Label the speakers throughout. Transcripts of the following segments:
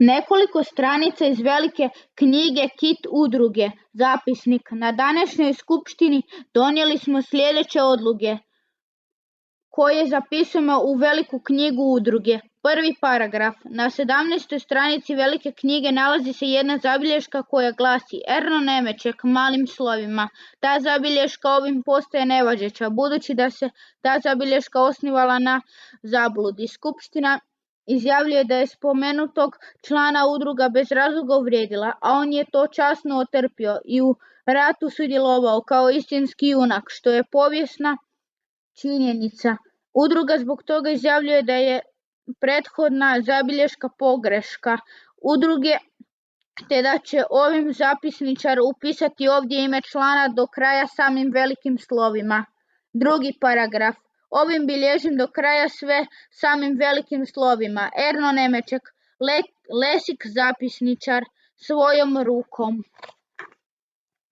Speaker 1: Nekoliko stranica iz velike knjige Kit udruge, zapisnik. Na današnjoj skupštini donijeli smo sljedeće odluke koje zapisujemo u veliku knjigu udruge. Prvi paragraf. Na 17. stranici velike knjige nalazi se jedna zabilješka koja glasi Erno Nemeček malim slovima. Ta zabilješka ovim postaje nevažeća, budući da se ta zabilješka osnivala na zabludi. Skupština izjavljuje da je spomenutog člana udruga bez razloga uvrijedila, a on je to časno otrpio i u ratu sudjelovao kao istinski junak, što je povijesna činjenica. Udruga zbog toga izjavljuje da je prethodna zabilješka pogreška udruge, te da će ovim zapisničar upisati ovdje ime člana do kraja samim velikim slovima. Drugi paragraf. Ovim bilježim do kraja sve samim velikim slovima. Erno Nemeček, Lesik zapisničar, svojom rukom.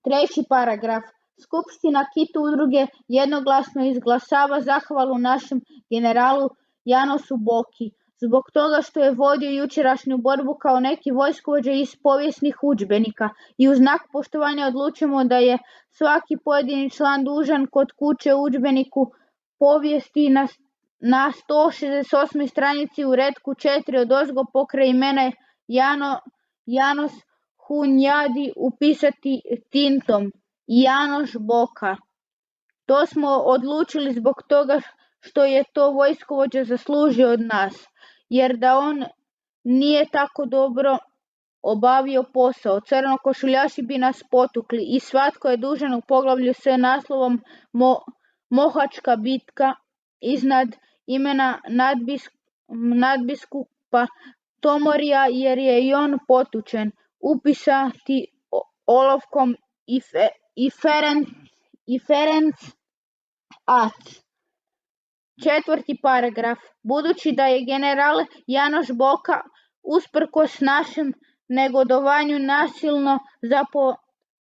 Speaker 1: Treći paragraf. Skupština Kit udruge jednoglasno izglasava zahvalu našem generalu Janosu Boki zbog toga što je vodio jučerašnju borbu kao neki vojskovođa iz povijesnih udžbenika i u znak poštovanja odlučujemo da je svaki pojedini član dužan kod kuće u udžbeniku povijesti na 168. stranici u retku 4 odozgo pokraj imena Janos Hunjadi upisati tintom Janoš Boka. To smo odlučili zbog toga što je to vojskovođa zaslužio od nas, jer da on nije tako dobro obavio posao, crnokošuljaši bi nas potukli i svatko je dužan u poglavlju s naslovom Mohačka bitka iznad imena nadbiskupa Tomorija, jer je i on potučen, upisati olovkom i Ferenc Ac. Četvrti paragraf. Budući da je general Janoš Boka usprkos našem negodovanju nasilno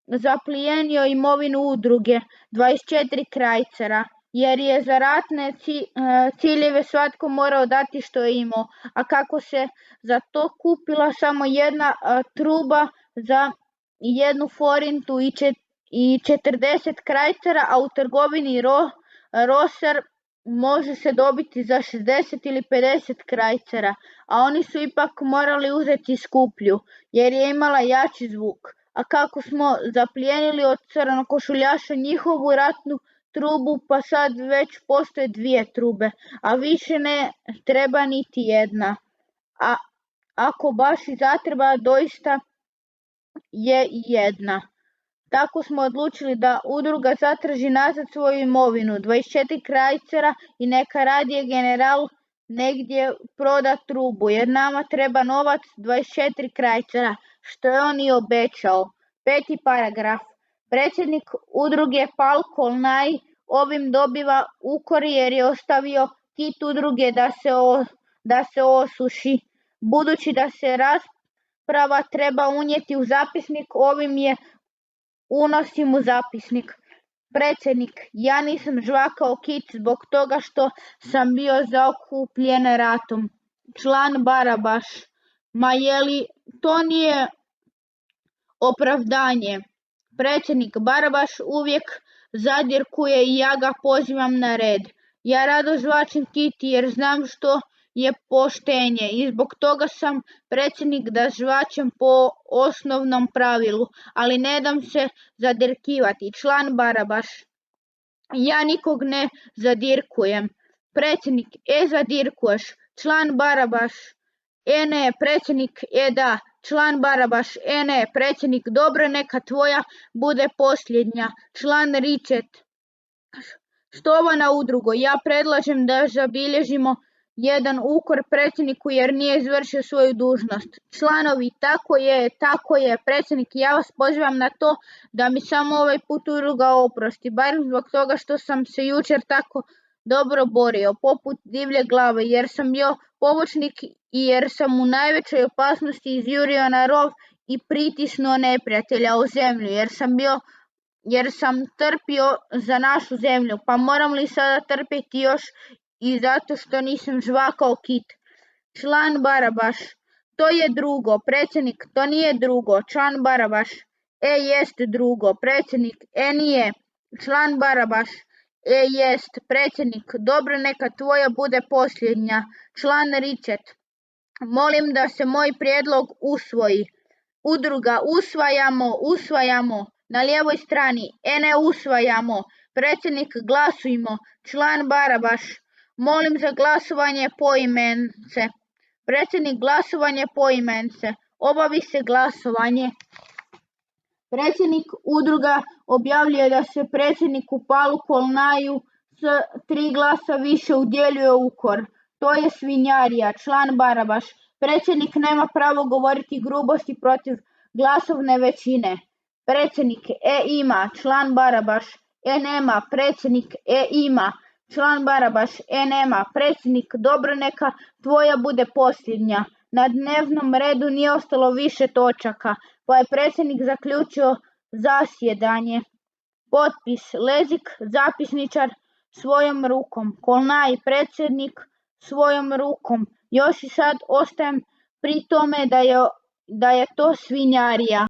Speaker 1: zaplijenio imovinu udruge 24 krajcera, jer je za ratne ciljeve svatko morao dati što je imao, a kako se za to kupila samo jedna truba za 1 forintu i 40 krajcera, a u trgovini Rosar može se dobiti za 60 ili 50 krajcera, a oni su ipak morali uzeti skuplju, jer je imala jači zvuk. A kako smo zaplijenili od crnokošuljaša njihovu ratnu trubu, pa sad već postoje 2 trube, a više ne treba niti jedna. A ako baš i zatreba, doista je jedna. Tako smo odlučili da udruga zatraži nazad svoju imovinu, 24 krajcera, i neka radije general negdje proda trubu, jer nama treba novac 24 krajcera, što je on i obećao. Peti paragraf. Predsjednik udruge Palko Naj ovim dobiva ukor jer je ostavio Kit udruge da se osuši. Budući da se rasprava treba unijeti u zapisnik, ovim je unosim u zapisnik. Predsjednik, ja nisam žvakao Kit zbog toga što sam bio zaokupljen ratom. Član Barabaš, ma je li to nije opravdanje? Predsjednik, Barabaš uvijek zadirkuje i ja ga pozivam na red. Ja rado žvačim Kit jer znam što je poštenje i zbog toga sam predsjednik da žvačem po osnovnom pravilu, ali ne dam se zadirkivati. Član Barabaš, ja nikog ne zadirkujem. Predsjednik, zadirkuješ. Član Barabaš, ne. Predsjednik, da. Član Barabaš, ne. Predsjednik, dobro, neka tvoja bude posljednja. Član Ričet, štovana udrugo, ja predlažem da zabilježimo jedan ukor predsjedniku jer nije izvršio svoju dužnost. Članovi, tako je, predsjednik, ja vas pozivam na to da mi samo ovaj put udruga oprosti, barem zbog toga što sam se jučer tako dobro borio, poput divlje glave, jer sam bio pomoćnik i jer sam u najvećoj opasnosti izjurio na rov i pritisnuo neprijatelja u zemlju, jer sam trpio za našu zemlju, pa moram li sada trpjeti još i zato što nisam žvakao Kit? Član Barabaš, to je drugo, predsjednik, to nije drugo, član Barabaš, jest drugo, predsjednik, nije, član Barabaš, jest, predsjednik, dobro neka tvoja bude posljednja, član Ričet, molim da se moj prijedlog usvoji. Udruga, usvajamo, na lijevoj strani, ne usvajamo, predsjednik, glasujmo, član Barabaš, molim za glasovanje poimence, predsjednik, glasovanje poimence, obavi se glasovanje. Predsjednik udruga objavljuje da se predsjedniku Palu Kolnaju s 3 glasa više udjeljuje ukor. To je svinjarija, član Barabaš. Predsjednik nema pravo govoriti grubosti protiv glasovne većine. Predsjednik ima, član Barabaš. Nema, predsjednik ima, član Barabaš. Nema, predsjednik, dobro neka tvoja bude posljednja. Na dnevnom redu nije ostalo više točaka, pa je predsjednik zaključio zasjedanje. Potpis, Lezik, zapisničar, svojom rukom, Kolnaj, predsjednik, svojom rukom. Još i sad ostajem pri tome da je to svinjarija.